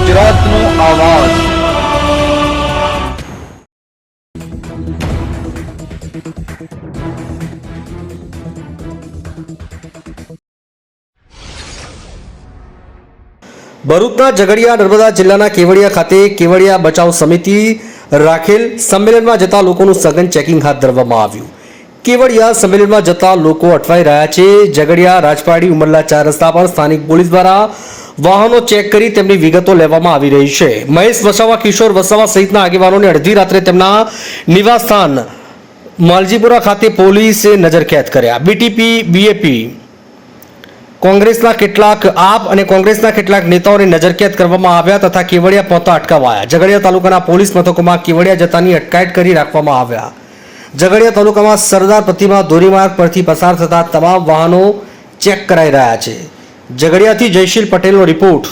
ગુજરાતનો આવાજ। ભરૂચના ઝઘડિયા નર્મદા જિલ્લાના કેવડિયા ખાતે કેવડિયા બચાવ સમિતિ રાખેલ સંમેલનમાં જતા લોકોનું સઘન ચેકિંગ હાથ ધરવામાં આવ્યું। કેવડિયા સંમેલનમાં જતા લોકો અટવાઈ રહ્યા છે। ઝઘડિયા રાજપાડી ઉમરલા 4 રસ્તા પર સ્થાનિક પોલીસ દ્વારા વાહનો ચેક કરી તેમની વિગતો લેવામાં આવી રહી છે। મહેશ વસાવા, કિશોર વસાવા સહિતના આગેવાનોને અડધી રાત્રે તેમના નિવાસસ્થાન માલજીપુરા ખાતે પોલીસે નજરકેદ કર્યા। બીટીપી, બીએપી, કોંગ્રેસના કેટલાક આપ અને કોંગ્રેસના કેટલાક નેતાઓને નજરકેદ કરવામાં આવ્યા તથા કેવડિયા પહોંચતા અટકાવાયા। ઝઘડિયા તાલુકાના પોલીસ મથકોમાં કેવડિયા જતાની અટકાયત કરી રાખવામાં આવ્યા। ઝઘડિયા તાલુકામાં સરદાર પ્રતિમા ધોરીમાર્ગ પરથી પસાર થતા તમામ વાહનો ચેક કરાઈ રહ્યા છે। ઝઘડિયાથી જયશીલ પટેલનો રિપોર્ટ।